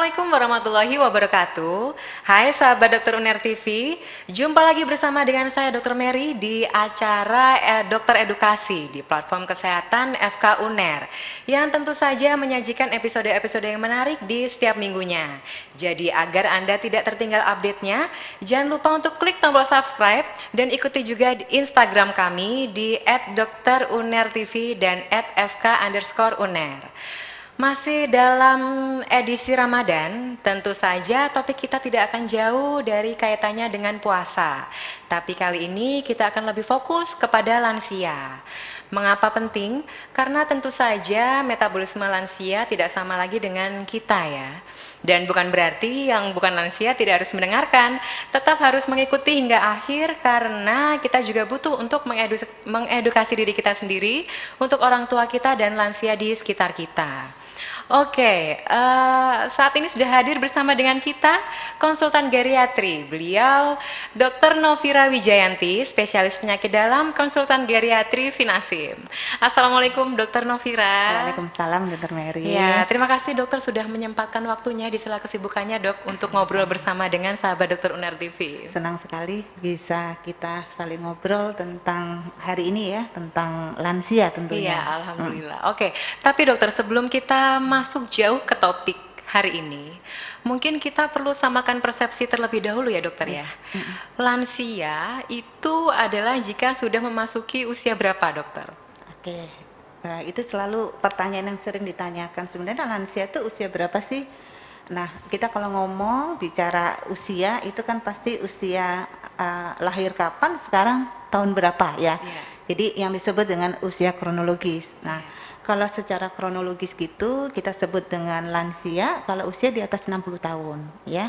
Assalamualaikum warahmatullahi wabarakatuh. Hai sahabat Dokter Uner TV, jumpa lagi bersama dengan saya Dokter Mary di acara Dokter Edukasi di platform kesehatan FK Uner yang tentu saja menyajikan episode-episode yang menarik di setiap minggunya. Jadi agar Anda tidak tertinggal update-nya, jangan lupa untuk klik tombol subscribe dan ikuti juga di Instagram kami di @dokterunertv dan @fk_uner. Masih dalam edisi Ramadan, tentu saja topik kita tidak akan jauh dari kaitannya dengan puasa. Tapi kali ini kita akan lebih fokus kepada lansia. Mengapa penting? Karena tentu saja metabolisme lansia tidak sama lagi dengan kita ya. Dan bukan berarti yang bukan lansia tidak harus mendengarkan, tetap harus mengikuti hingga akhir karena kita juga butuh untuk mengedukasi diri kita sendiri, untuk orang tua kita dan lansia di sekitar kita. Oke, saat ini sudah hadir bersama dengan kita konsultan geriatri. Beliau Dr. Novira Wijayanti, spesialis penyakit dalam, konsultan geriatri Vinasim. Assalamualaikum Dr. Novira. Waalaikumsalam Dr. Mary. Ya, terima kasih dokter sudah menyempatkan waktunya di sela kesibukannya dok untuk ngobrol bersama dengan sahabat Dokter Uner TV. Senang sekali bisa kita saling ngobrol tentang hari ini ya, tentang lansia tentunya. Iya, alhamdulillah. Oke, tapi dokter sebelum kita masuk jauh ke topik hari ini, mungkin kita perlu samakan persepsi terlebih dahulu ya dokter ya. Lansia itu adalah jika sudah memasuki usia berapa dokter? Oke, nah, itu selalu pertanyaan yang sering ditanyakan. Sebenarnya lansia itu usia berapa sih? Nah, kita kalau ngomong bicara usia itu kan pasti usia lahir kapan, sekarang tahun berapa ya. Iya. Jadi yang disebut dengan usia kronologis. Nah, kalau secara kronologis gitu kita sebut dengan lansia kalau usia di atas 60 tahun ya.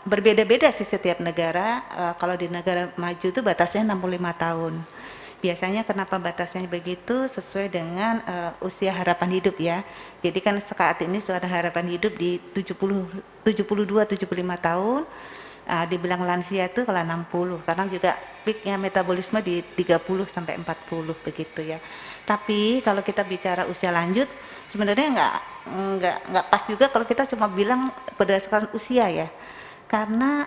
Berbeda-beda sih setiap negara. Kalau di negara maju itu batasnya 65 tahun. Biasanya kenapa batasnya begitu? Sesuai dengan usia harapan hidup ya. Jadi kan saat ini suara harapan hidup di 72-75 tahun. Dibilang lansia itu kalau 60 karena juga peaknya metabolisme di 30 sampai 40 begitu ya. Tapi kalau kita bicara usia lanjut sebenarnya nggak pas juga kalau kita cuma bilang berdasarkan usia ya. Karena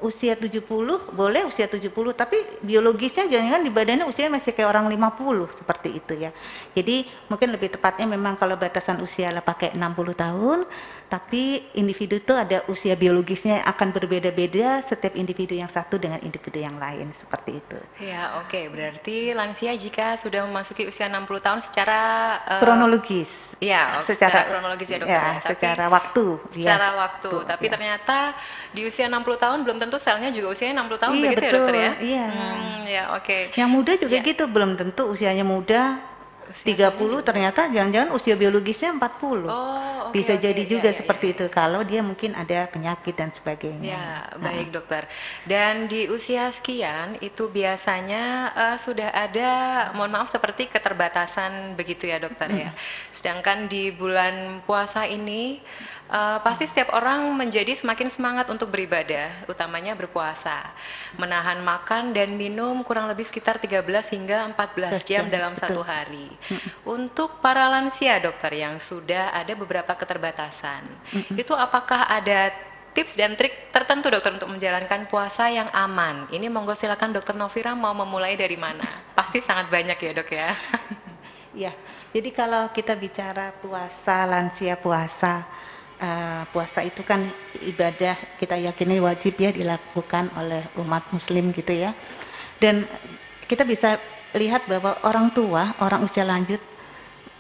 usia 70 boleh usia 70 tapi biologisnya jangan di badannya usia masih kayak orang 50 seperti itu ya. Jadi mungkin lebih tepatnya memang kalau batasan usia lah pakai 60 tahun tapi individu itu ada usia biologisnya akan berbeda-beda setiap individu yang satu dengan individu yang lain seperti itu. Ya, oke. Berarti lansia jika sudah memasuki usia 60 tahun secara kronologis. Ya, secara kronologis ya dokter ya. Secara waktu. Secara waktu. Tapi ternyata di usia 60 tahun belum tentu selnya juga usianya 60 tahun begitu betul, ya dokter ya? Iya. Ya, oke. Yang muda juga gitu, belum tentu usianya muda. 30 ternyata jangan-jangan usia biologisnya 40. Bisa jadi juga seperti itu kalau dia mungkin ada penyakit dan sebagainya. Ya, baik dokter. Dan di usia sekian itu biasanya sudah ada, mohon maaf seperti keterbatasan begitu ya dokter ya. Sedangkan di bulan puasa ini pasti setiap orang menjadi semakin semangat untuk beribadah, utamanya berpuasa. Menahan makan dan minum kurang lebih sekitar 13 hingga 14 jam dalam satu hari. Untuk para lansia dokter yang sudah ada beberapa keterbatasan, itu apakah ada tips dan trik tertentu dokter untuk menjalankan puasa yang aman? Ini monggo silakan dokter Novira mau memulai dari mana? Pasti sangat banyak ya dok ya. Ya, jadi kalau kita bicara puasa, lansia puasa, puasa itu kan ibadah kita yakini wajib ya dilakukan oleh umat muslim gitu ya. Dan kita bisa lihat bahwa orang tua, orang usia lanjut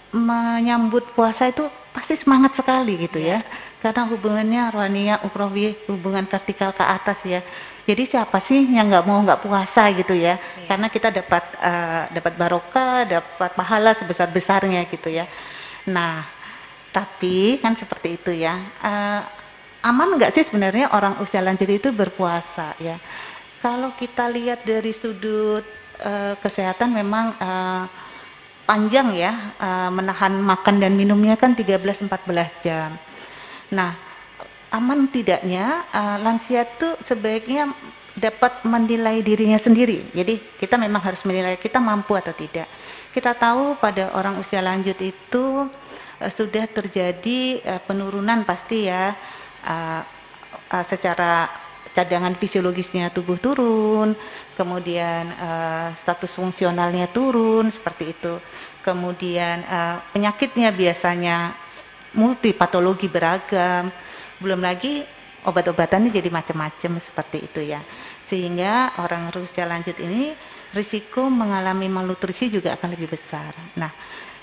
menyambut puasa itu pasti semangat sekali gitu ya. Karena hubungannya rohania, ukhrawi, hubungan vertikal ke atas ya. Jadi siapa sih yang nggak puasa gitu ya? Karena kita dapat barokah, dapat pahala sebesar-besarnya gitu ya. Nah, tapi kan seperti itu ya. Aman nggak sih sebenarnya orang usia lanjut itu berpuasa ya? Kalau kita lihat dari sudut kesehatan memang panjang ya, menahan makan dan minumnya kan 13-14 jam. Nah, aman tidaknya lansia itu sebaiknya dapat menilai dirinya sendiri. Jadi kita memang harus menilai kita mampu atau tidak. Kita tahu pada orang usia lanjut itu sudah terjadi penurunan pasti ya, secara cadangan fisiologisnya tubuh turun, kemudian status fungsionalnya turun seperti itu, kemudian penyakitnya biasanya multipatologi beragam, belum lagi obat-obatannya jadi macam-macam seperti itu ya, sehingga orang usia lanjut ini risiko mengalami malnutrisi juga akan lebih besar. Nah,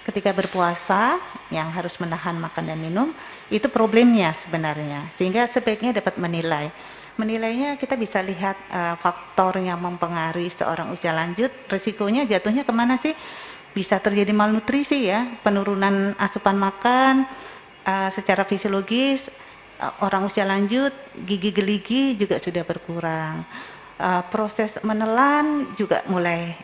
ketika berpuasa yang harus menahan makan dan minum itu problemnya sebenarnya, sehingga sebaiknya dapat menilainya kita bisa lihat faktor yang mempengaruhi seorang usia lanjut, risikonya jatuhnya kemana sih? Bisa terjadi malnutrisi ya, penurunan asupan makan secara fisiologis, orang usia lanjut gigi geligi juga sudah berkurang, proses menelan juga mulai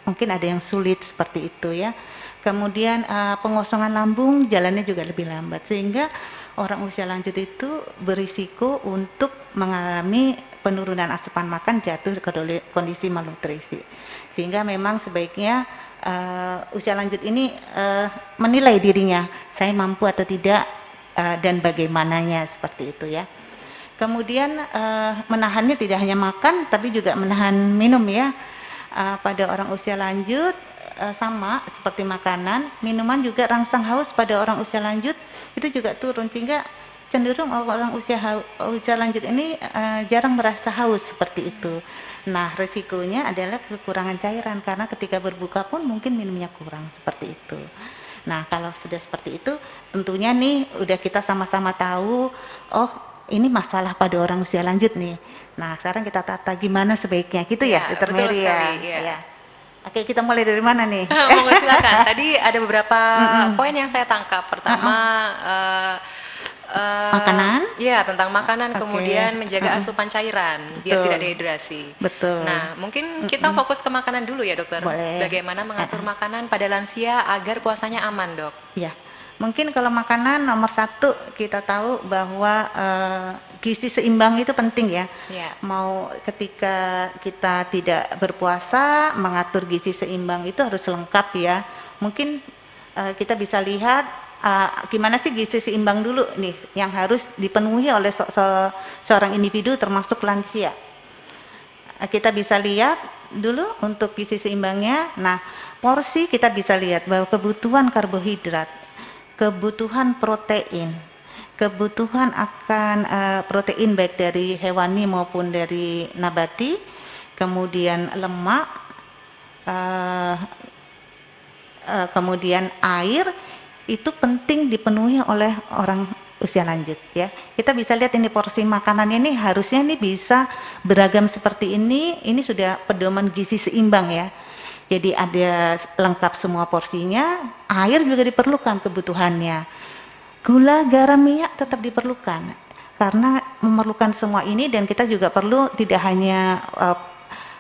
mungkin ada yang sulit seperti itu ya, kemudian pengosongan lambung jalannya juga lebih lambat, sehingga orang usia lanjut itu berisiko untuk mengalami penurunan asupan makan, jatuh ke kondisi malnutrisi, sehingga memang sebaiknya usia lanjut ini menilai dirinya, saya mampu atau tidak dan bagaimananya seperti itu ya. Kemudian menahannya tidak hanya makan tapi juga menahan minum ya. Pada orang usia lanjut sama seperti makanan, minuman juga rangsang haus pada orang usia lanjut itu juga turun, sehingga cenderung orang usia lanjut ini jarang merasa haus seperti itu. Nah, resikonya adalah kekurangan cairan karena ketika berbuka pun mungkin minumnya kurang seperti itu. Nah, kalau sudah seperti itu, tentunya nih udah kita sama-sama tahu, oh ini masalah pada orang usia lanjut nih. Nah, sekarang kita tata gimana sebaiknya, gitu ya, Dr. Mary ya. Ya. Oke, kita mulai dari mana nih? Monggo silakan. Tadi ada beberapa poin yang saya tangkap. Pertama, makanan? Ya, tentang makanan, kemudian menjaga asupan cairan biar tidak dehidrasi. Betul. Nah, mungkin kita fokus ke makanan dulu ya, Dokter. Boleh. Bagaimana mengatur makanan pada lansia agar puasanya aman, Dok? Ya, mungkin kalau makanan nomor satu kita tahu bahwa gizi seimbang itu penting ya. Mau ketika kita tidak berpuasa, mengatur gizi seimbang itu harus lengkap ya. Mungkin kita bisa lihat gimana sih gizi seimbang dulu nih yang harus dipenuhi oleh seorang individu termasuk lansia. Kita bisa lihat dulu untuk gizi seimbangnya. Nah, porsi kita bisa lihat bahwa kebutuhan karbohidrat, kebutuhan protein, kebutuhan akan protein baik dari hewani maupun dari nabati, kemudian lemak, kemudian air, itu penting dipenuhi oleh orang usia lanjut ya. Kita bisa lihat ini porsi makanannya ini harusnya ini bisa beragam seperti ini sudah pedoman gizi seimbang ya. Jadi ada lengkap semua porsinya, air juga diperlukan kebutuhannya. Gula, garam, minyak tetap diperlukan karena memerlukan semua ini, dan kita juga perlu tidak hanya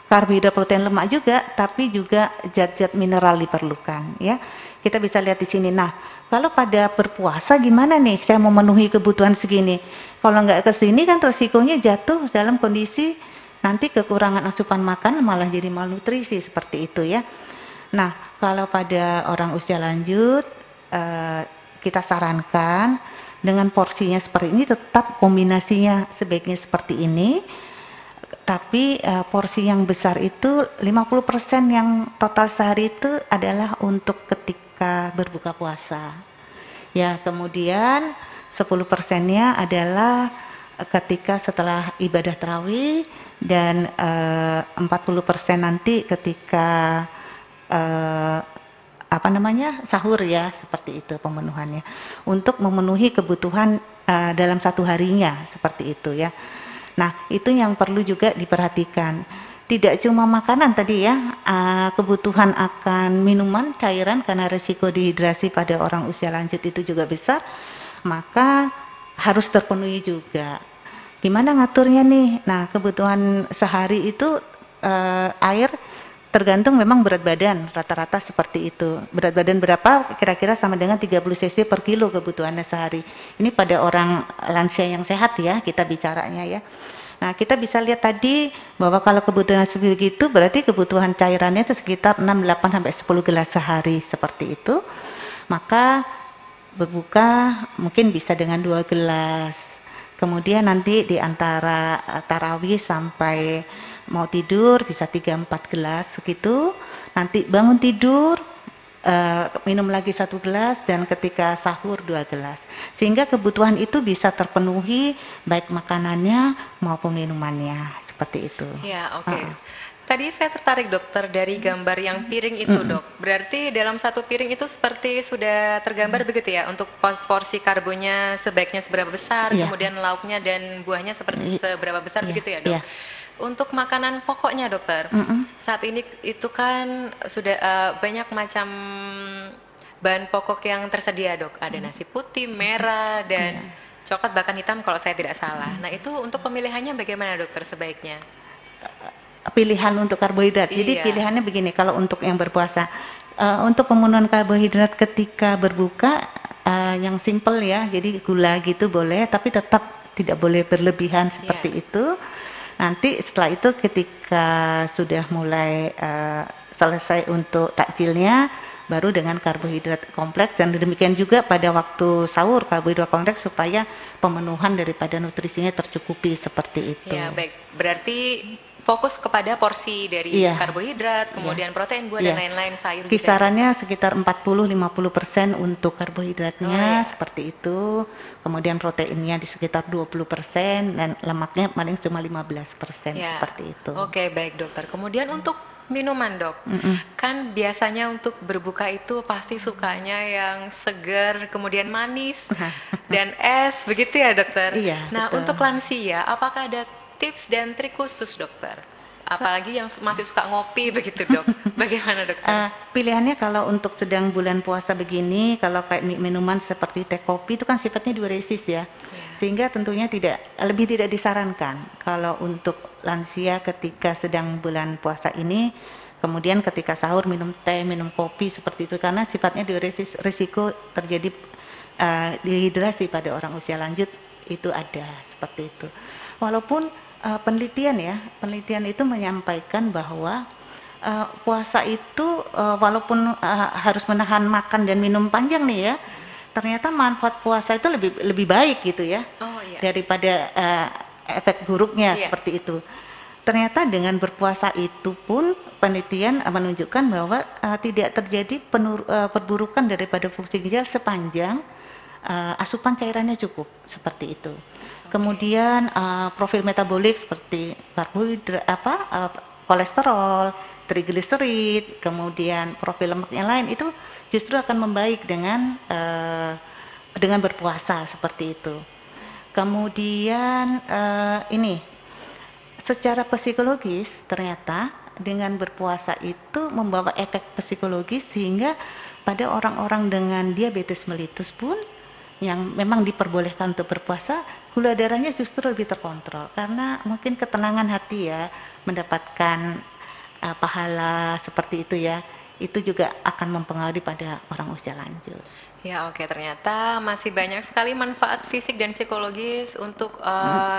karbohidrat, protein, lemak juga, tapi juga zat-zat mineral diperlukan ya. Kita bisa lihat di sini. Nah, kalau pada berpuasa gimana nih? Saya mau memenuhi kebutuhan segini. Kalau nggak ke sini kan resikonya jatuh dalam kondisi nanti kekurangan asupan makan malah jadi malnutrisi seperti itu ya. Nah, kalau pada orang usia lanjut kita sarankan dengan porsinya seperti ini, tetap kombinasinya sebaiknya seperti ini. Tapi porsi yang besar itu 50% yang total sehari itu adalah untuk ketika berbuka puasa ya, kemudian 10%-nya adalah ketika setelah ibadah tarawih, dan 40% nanti ketika sahur ya, seperti itu pemenuhannya untuk memenuhi kebutuhan dalam satu harinya seperti itu ya. Nah, itu yang perlu juga diperhatikan. Tidak cuma makanan tadi ya, kebutuhan akan minuman, cairan, karena risiko dehidrasi pada orang usia lanjut itu juga besar, maka harus terpenuhi juga. Gimana ngaturnya nih? Nah, kebutuhan sehari itu air tergantung memang berat badan, rata-rata seperti itu. Berat badan berapa? Kira-kira sama dengan 30 cc per kilo kebutuhannya sehari. Ini pada orang lansia yang sehat ya, kita bicaranya ya. Nah, kita bisa lihat tadi bahwa kalau kebutuhan sebegitu berarti kebutuhan cairannya itu sekitar 6, 8 sampai 10 gelas sehari seperti itu. Maka berbuka mungkin bisa dengan 2 gelas. Kemudian nanti di antara tarawih sampai mau tidur bisa 3-4 gelas segitu. Nanti bangun tidur minum lagi 1 gelas, dan ketika sahur 2 gelas. Sehingga kebutuhan itu bisa terpenuhi baik makanannya maupun minumannya, seperti itu. Ya, oke. Tadi saya tertarik dokter dari gambar yang piring itu dok. Berarti dalam satu piring itu seperti sudah tergambar begitu ya, untuk porsi karbonya sebaiknya seberapa besar, Iya. kemudian lauknya dan buahnya seperti seberapa besar Iya, begitu ya dok. iya. Untuk makanan pokoknya dokter, saat ini itu kan sudah banyak macam bahan pokok yang tersedia dok. Ada nasi putih, merah, dan coklat bahkan hitam kalau saya tidak salah. Nah itu untuk pemilihannya bagaimana dokter sebaiknya? Pilihan untuk karbohidrat. Jadi Iya. pilihannya begini, kalau untuk yang berpuasa, untuk pemenuhan karbohidrat ketika berbuka yang simple ya, jadi gula gitu boleh, tapi tetap tidak boleh berlebihan seperti itu. Nanti setelah itu ketika sudah mulai selesai untuk takjilnya, baru dengan karbohidrat kompleks, dan demikian juga pada waktu sahur karbohidrat kompleks supaya pemenuhan daripada nutrisinya tercukupi seperti itu. Ya baik, berarti fokus kepada porsi dari Iya. karbohidrat, kemudian protein, buah Iya. dan lain-lain, sayur juga. Kisarannya sekitar 40-50% untuk karbohidratnya, Oh, iya. seperti itu. Kemudian proteinnya di sekitar 20%, dan lemaknya paling cuma 15%, Ya. seperti itu. Oke, baik dokter. Kemudian untuk minuman dok, kan biasanya untuk berbuka itu pasti sukanya yang segar, kemudian manis dan es, begitu ya dokter? Iya, Nah betul. untuk lansia, apakah ada tips dan trik khusus dokter? Apalagi yang masih suka ngopi begitu dok, bagaimana dokter? Pilihannya kalau untuk sedang bulan puasa begini, kalau kayak minuman seperti teh kopi itu kan sifatnya diuresis ya, sehingga tentunya lebih tidak disarankan kalau untuk lansia ketika sedang bulan puasa ini, kemudian ketika sahur minum teh, minum kopi seperti itu, karena sifatnya diuresis, risiko terjadi dehidrasi pada orang usia lanjut itu ada, seperti itu. Walaupun penelitian itu menyampaikan bahwa puasa itu walaupun harus menahan makan dan minum panjang nih ya, ternyata manfaat puasa itu lebih baik gitu ya, Oh iya. daripada efek buruknya seperti itu. Ternyata dengan berpuasa itu pun penelitian menunjukkan bahwa tidak terjadi perburukan daripada fungsi ginjal sepanjang asupan cairannya cukup, seperti itu. Kemudian profil metabolik seperti karbohidrat, kolesterol, trigliserid, kemudian profil lemak yang lain itu justru akan membaik dengan berpuasa, seperti itu. Kemudian secara psikologis ternyata dengan berpuasa itu membawa efek psikologis, sehingga pada orang-orang dengan diabetes mellitus pun yang memang diperbolehkan untuk berpuasa, gula darahnya justru lebih terkontrol, karena mungkin ketenangan hati ya, mendapatkan pahala seperti itu ya, itu juga akan mempengaruhi pada orang usia lanjut. Ya oke, ternyata masih banyak sekali manfaat fisik dan psikologis untuk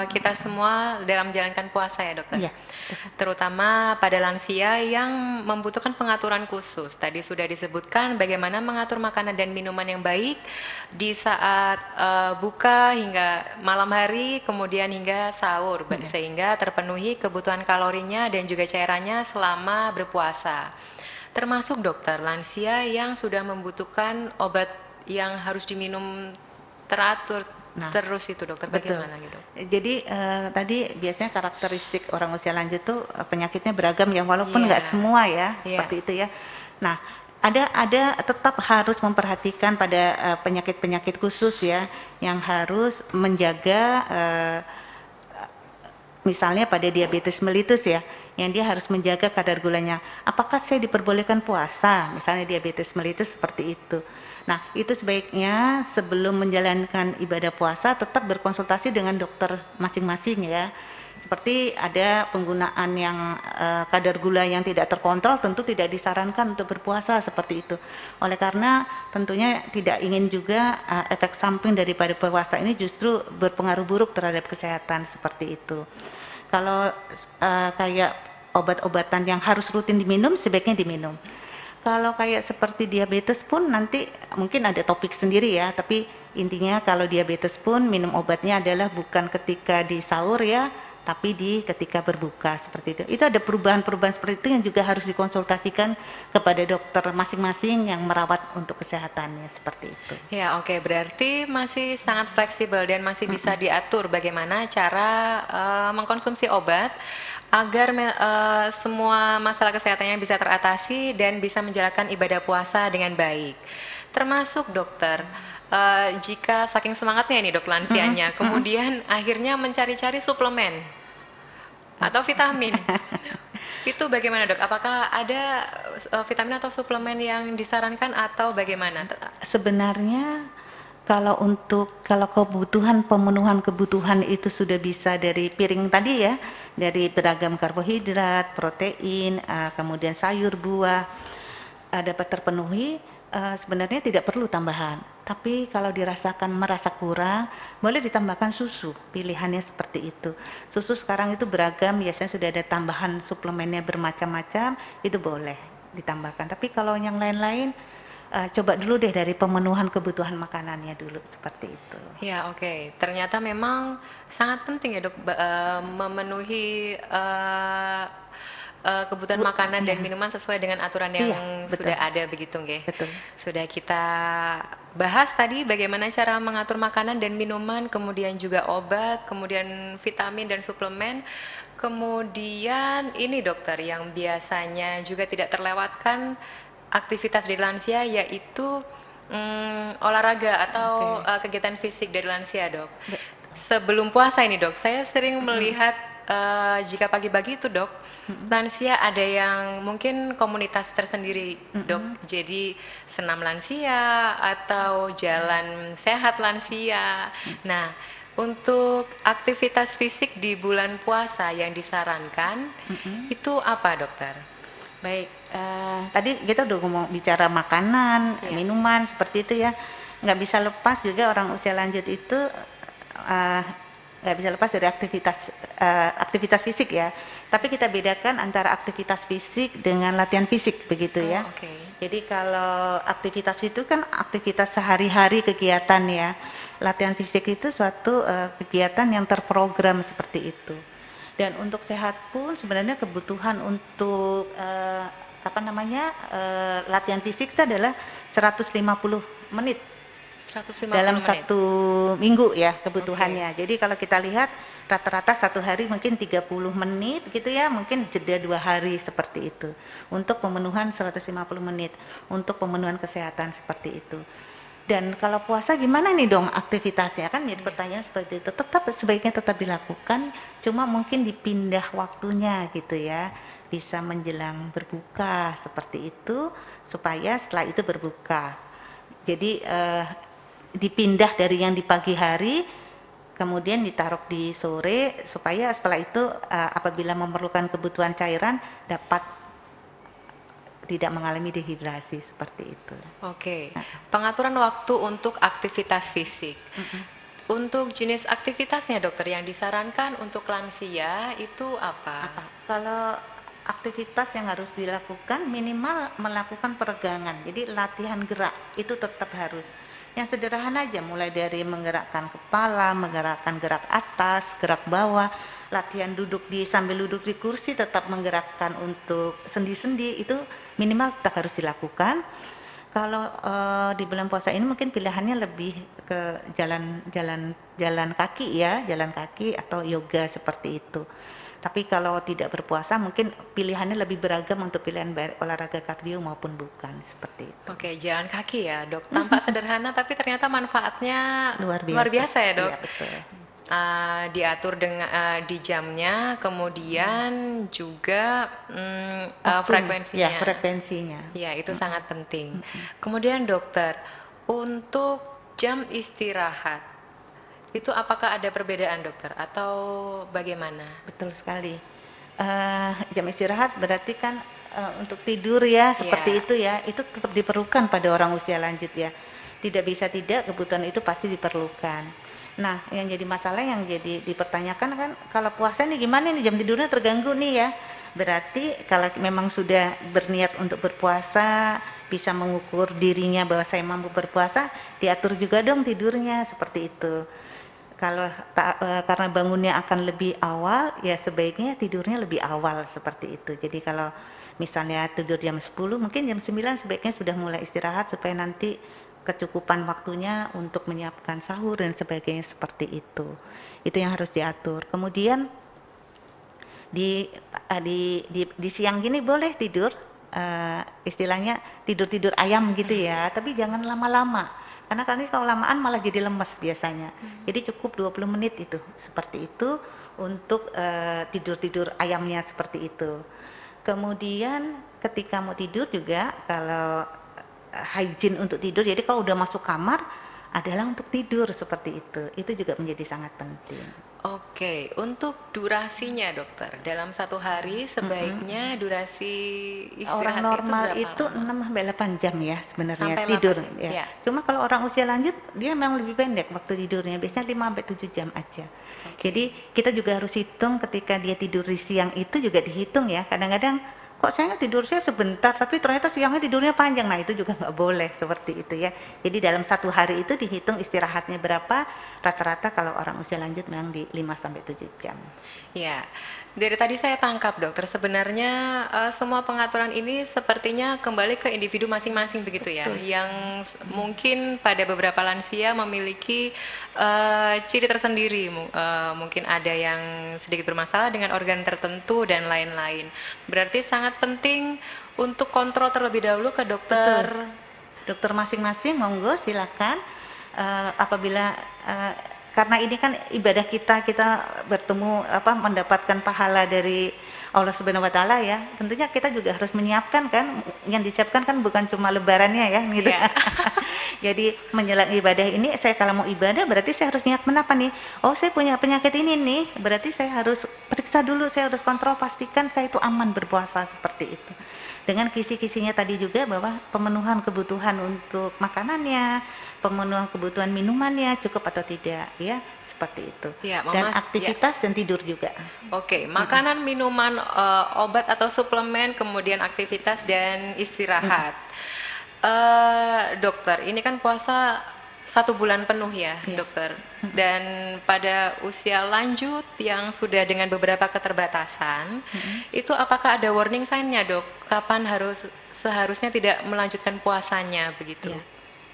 kita semua dalam menjalankan puasa ya dokter. Iya. Terutama pada lansia yang membutuhkan pengaturan khusus. Tadi sudah disebutkan bagaimana mengatur makanan dan minuman yang baik di saat buka hingga malam hari, kemudian hingga sahur, sehingga terpenuhi kebutuhan kalorinya dan juga cairannya selama berpuasa. Termasuk dokter lansia yang sudah membutuhkan obat yang harus diminum teratur terus itu dokter, bagaimana gitu? Jadi tadi biasanya karakteristik orang usia lanjut tuh penyakitnya beragam ya, walaupun nggak semua ya, seperti itu ya. Nah, ada tetap harus memperhatikan pada penyakit-penyakit khusus ya, yang harus menjaga misalnya pada diabetes mellitus ya, yang dia harus menjaga kadar gulanya. Apakah saya diperbolehkan puasa? Misalnya diabetes mellitus seperti itu. Nah, itu sebaiknya sebelum menjalankan ibadah puasa tetap berkonsultasi dengan dokter masing-masing ya. Seperti ada penggunaan yang kadar gula yang tidak terkontrol, tentu tidak disarankan untuk berpuasa seperti itu. Oleh karena tentunya tidak ingin juga efek samping daripada puasa ini justru berpengaruh buruk terhadap kesehatan, seperti itu. Kalau kayak obat-obatan yang harus rutin diminum, sebaiknya diminum. Kalau kayak seperti diabetes pun nanti mungkin ada topik sendiri ya, tapi intinya kalau diabetes pun minum obatnya adalah bukan ketika di sahur ya, tapi di ketika berbuka seperti itu. Itu ada perubahan-perubahan seperti itu yang juga harus dikonsultasikan kepada dokter masing-masing yang merawat untuk kesehatannya seperti itu. Ya, oke. Berarti masih sangat fleksibel dan masih bisa diatur bagaimana cara mengkonsumsi obat agar semua masalah kesehatannya bisa teratasi dan bisa menjalankan ibadah puasa dengan baik. Termasuk dokter, jika saking semangatnya ini dok lansianya, kemudian akhirnya mencari-cari suplemen atau vitamin. Itu bagaimana dok? Apakah ada vitamin atau suplemen yang disarankan atau bagaimana? Sebenarnya kalau pemenuhan kebutuhan itu sudah bisa dari piring tadi ya, dari beragam karbohidrat, protein, kemudian sayur, buah, dapat terpenuhi, sebenarnya tidak perlu tambahan. Tapi kalau merasa kurang, boleh ditambahkan susu. Pilihannya seperti itu. Susu sekarang itu beragam, biasanya sudah ada tambahan suplemennya bermacam-macam, itu boleh ditambahkan. Tapi kalau yang lain-lain, coba dulu deh dari pemenuhan kebutuhan makanannya dulu, seperti itu. Ya, oke. Ternyata memang sangat penting ya dok, memenuhi kebutuhan makanan dan minuman sesuai dengan aturan yang sudah ada begitu nggih. Betul. Sudah kita bahas tadi bagaimana cara mengatur makanan dan minuman, kemudian juga obat, kemudian vitamin dan suplemen. Kemudian ini dokter yang biasanya juga tidak terlewatkan aktivitas dari lansia yaitu olahraga atau kegiatan fisik dari lansia dok. Sebelum puasa ini dok, saya sering melihat jika pagi-pagi itu dok, lansia ada yang mungkin komunitas tersendiri dok, jadi senam lansia atau jalan sehat lansia. Nah, untuk aktivitas fisik di bulan puasa yang disarankan itu apa dokter? Baik, tadi kita udah ngomong bicara makanan, minuman seperti itu ya, nggak bisa lepas juga orang usia lanjut itu nggak bisa lepas dari aktivitas fisik ya. Tapi kita bedakan antara aktivitas fisik dengan latihan fisik begitu ya. Jadi kalau aktivitas itu kan aktivitas sehari-hari kegiatan ya. Latihan fisik itu suatu kegiatan yang terprogram seperti itu. Dan untuk sehat pun sebenarnya kebutuhan untuk latihan fisik itu adalah 150 menit. 150 dalam menit. satu minggu ya kebutuhannya. Jadi kalau kita lihat rata-rata satu hari mungkin 30 menit gitu ya, mungkin jeda 2 hari seperti itu. Untuk pemenuhan 150 menit, untuk pemenuhan kesehatan seperti itu. Dan kalau puasa gimana nih dong aktivitasnya? Kan jadi pertanyaan seperti itu. Sebaiknya tetap dilakukan, cuma mungkin dipindah waktunya gitu ya. Bisa menjelang berbuka seperti itu, supaya setelah itu berbuka. Jadi dipindah dari yang di pagi hari, kemudian ditaruh di sore, supaya setelah itu apabila memerlukan kebutuhan cairan dapat tidak mengalami dehidrasi seperti itu. Pengaturan waktu untuk aktivitas fisik. Untuk jenis aktivitasnya dokter yang disarankan untuk lansia itu apa? Kalau aktivitas yang harus dilakukan minimal melakukan peregangan, jadi latihan gerak itu tetap harus. Yang sederhana aja, mulai dari menggerakkan kepala, menggerakkan gerak atas, gerak bawah, latihan sambil duduk di kursi tetap menggerakkan untuk sendi-sendi, itu minimal tetap harus dilakukan. Kalau di bulan puasa ini mungkin pilihannya lebih ke jalan kaki ya, jalan kaki atau yoga seperti itu. Tapi kalau tidak berpuasa mungkin pilihannya lebih beragam untuk pilihan olahraga kardio maupun bukan, seperti itu. Jalan kaki ya dok, tampak sederhana tapi ternyata manfaatnya luar biasa ya dok. Iya, betul. Diatur dengan di jamnya, kemudian juga frekuensinya. Ya, frekuensinya. Ya, itu sangat penting. Kemudian dokter, untuk jam istirahat, itu apakah ada perbedaan dokter atau bagaimana? Betul sekali. Jam istirahat berarti kan untuk tidur ya, seperti itu ya, itu tetap diperlukan pada orang usia lanjut ya. Tidak bisa tidak, kebutuhan itu pasti diperlukan. Nah, yang jadi masalah yang jadi dipertanyakan kan, kalau puasa nih gimana nih, jam tidurnya terganggu nih ya. Berarti kalau memang sudah berniat untuk berpuasa, bisa mengukur dirinya bahwa saya mampu berpuasa, diatur juga dong tidurnya seperti itu. Kalau karena bangunnya akan lebih awal, ya sebaiknya tidurnya lebih awal seperti itu. Jadi kalau misalnya tidur jam 10, mungkin jam 9 sebaiknya sudah mulai istirahat supaya nanti kecukupan waktunya untuk menyiapkan sahur dan sebagainya seperti itu. Itu yang harus diatur. Kemudian di siang gini boleh tidur, istilahnya tidur ayam gitu ya, tapi jangan lama-lama. Karena kalau lamaan malah jadi lemes biasanya. Jadi cukup 20 menit itu, seperti itu untuk tidur ayamnya seperti itu. Kemudian ketika mau tidur juga kalau hygiene untuk tidur, jadi kalau udah masuk kamar adalah untuk tidur seperti itu. Itu juga menjadi sangat penting. Oke, untuk durasinya dokter, dalam satu hari sebaiknya durasi Orang istirahat normal itu itu berapa lama? 6 sampai 8 jam ya sebenarnya Sampai 8 tidur jam, ya. ya. Cuma kalau orang usia lanjut dia memang lebih pendek waktu tidurnya, biasanya 5 sampai 7 jam aja. Jadi kita juga harus hitung ketika dia tidur di siang itu juga dihitung ya. Kadang-kadang kok saya tidur saya sebentar tapi ternyata siangnya tidurnya panjang. Nah, itu juga nggak boleh seperti itu ya. Jadi dalam satu hari itu dihitung istirahatnya berapa, rata-rata kalau orang usia lanjut memang di 5 sampai 7 jam. Ya, dari tadi saya tangkap dokter, sebenarnya semua pengaturan ini sepertinya kembali ke individu masing-masing begitu ya, yang mungkin pada beberapa lansia memiliki ciri tersendiri, mungkin ada yang sedikit bermasalah dengan organ tertentu dan lain-lain. Berarti sangat penting untuk kontrol terlebih dahulu ke dokter. Dokter masing-masing monggo silakan, apabila karena ini kan ibadah kita bertemu mendapatkan pahala dari Allah Subhanahu wa taala ya. Tentunya kita juga harus menyiapkan kan, yang disiapkan kan bukan cuma lebarannya ya gitu. Yeah. Jadi menjelang ibadah ini saya kalau mau ibadah berarti saya harus nyiapkan apa nih? Oh, saya punya penyakit ini nih, berarti saya harus periksa dulu, saya harus kontrol pastikan saya itu aman berpuasa seperti itu. Dengan kisi-kisinya tadi juga bahwa pemenuhan kebutuhan untuk makanannya, pemenuhan kebutuhan minumannya cukup atau tidak ya, seperti itu. Ya, dan aktivitas dan tidur juga. Oke, makanan, minuman, obat atau suplemen, kemudian aktivitas dan istirahat. Dokter, ini kan puasa 1 bulan penuh ya, dokter. Dan pada usia lanjut yang sudah dengan beberapa keterbatasan, itu apakah ada warning sign-nya, Dok? Kapan seharusnya tidak melanjutkan puasanya begitu? Ya.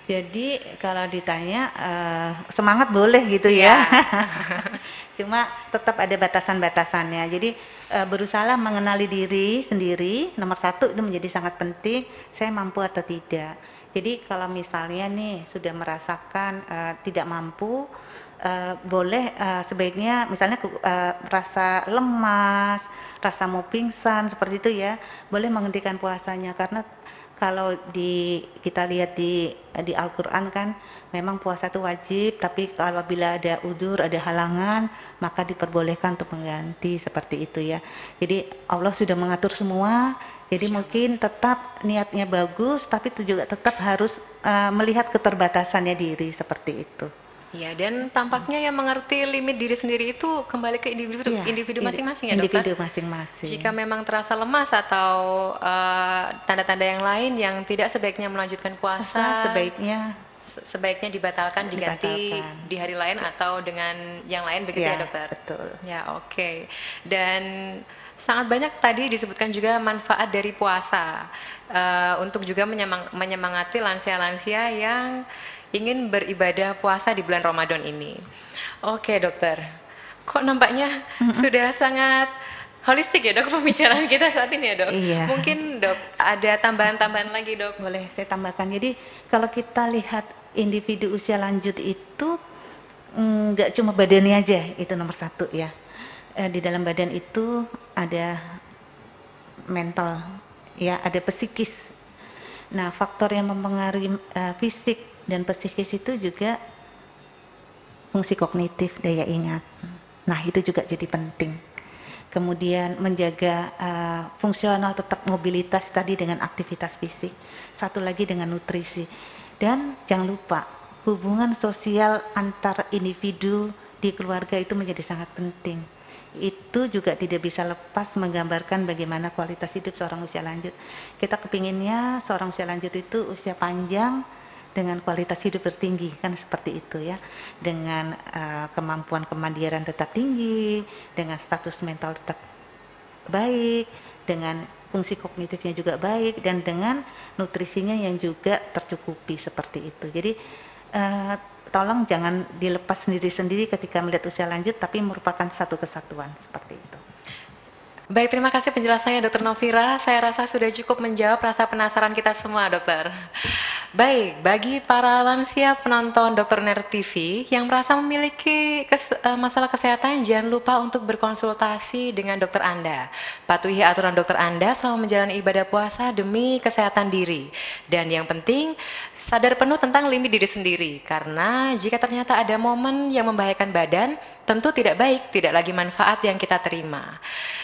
Jadi kalau ditanya semangat boleh gitu ya. Cuma tetap ada batasan-batasannya. Jadi berusaha mengenali diri sendiri, nomor 1 itu menjadi sangat penting, saya mampu atau tidak. Jadi kalau misalnya nih sudah merasakan tidak mampu, boleh sebaiknya misalnya rasa lemas, rasa mau pingsan seperti itu ya, boleh menghentikan puasanya. Karena kalau kita lihat di Al-Quran kan memang puasa itu wajib, tapi kalau bila ada udzur, ada halangan, maka diperbolehkan untuk mengganti seperti itu ya. Jadi Allah sudah mengatur semua, jadi mungkin tetap niatnya bagus, tapi itu juga tetap harus melihat keterbatasannya diri seperti itu. Ya, dan tampaknya yang mengerti limit diri sendiri itu kembali ke individu masing-masing ya, dokter? Individu masing-masing. Jika memang terasa lemas atau tanda-tanda yang lain yang tidak sebaiknya melanjutkan puasa, sebaiknya dibatalkan, diganti di hari lain atau dengan yang lain begitu ya, dokter? Betul. Ya, oke. Dan sangat banyak tadi disebutkan juga manfaat dari puasa untuk juga menyemangati lansia-lansia yang ingin beribadah puasa di bulan Ramadan ini. Oke, dokter. Kok nampaknya sudah sangat holistik ya, Dok, pembicaraan kita saat ini ya, Dok? Iya. Mungkin, Dok, ada tambahan-tambahan lagi, Dok? Boleh saya tambahkan. Jadi kalau kita lihat individu usia lanjut itu nggak cuma badannya aja, itu nomor 1 ya. Di dalam badan itu ada mental, ya, ada psikis. Nah, faktor yang mempengaruhi fisik dan psikis itu juga fungsi kognitif, daya ingat. Nah, itu juga jadi penting. Kemudian menjaga fungsional tetap mobilitas tadi dengan aktivitas fisik. Satu lagi dengan nutrisi. Dan jangan lupa, hubungan sosial antar individu di keluarga itu menjadi sangat penting. itu juga tidak bisa lepas menggambarkan bagaimana kualitas hidup seorang usia lanjut. Kita kepinginnya seorang usia lanjut itu usia panjang dengan kualitas hidup tertinggi, kan seperti itu ya, dengan kemampuan kemandirian tetap tinggi, dengan status mental tetap baik, dengan fungsi kognitifnya juga baik, dan dengan nutrisinya yang juga tercukupi seperti itu. Jadi tolong jangan dilepas sendiri-sendiri ketika melihat usia lanjut, tapi merupakan satu kesatuan seperti itu. Baik, terima kasih penjelasannya Dokter Novira. Saya rasa sudah cukup menjawab rasa penasaran kita semua, Dokter. Baik, bagi para lansia penonton Dokter Uner TV yang merasa memiliki masalah kesehatan, jangan lupa untuk berkonsultasi dengan dokter Anda. Patuhi aturan dokter Anda selama menjalani ibadah puasa demi kesehatan diri. Dan yang penting, sadar penuh tentang limit diri sendiri. Karena jika ternyata ada momen yang membahayakan badan, tentu tidak baik, tidak lagi manfaat yang kita terima.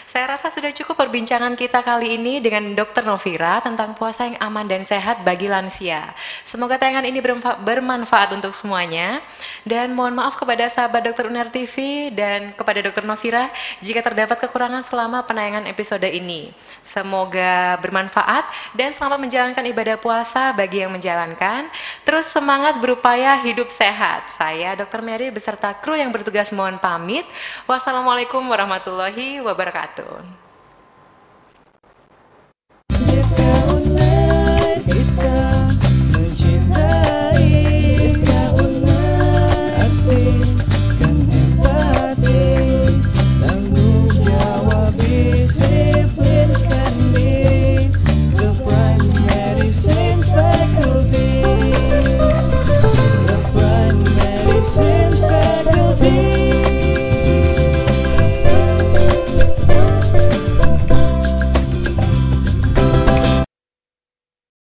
Saya rasa sudah cukup perbincangan kita kali ini dengan Dokter Novira tentang puasa yang aman dan sehat bagi lansia. Semoga tayangan ini bermanfaat untuk semuanya. Dan mohon maaf kepada sahabat Dokter Uner TV dan kepada Dokter Novira jika terdapat kekurangan selama penayangan episode ini. Semoga bermanfaat dan selamat menjalankan ibadah puasa bagi yang menjalankan. Terus semangat berupaya hidup sehat. Saya Dokter Mary beserta kru yang bertugas mohon pamit. Wassalamualaikum warahmatullahi wabarakatuh.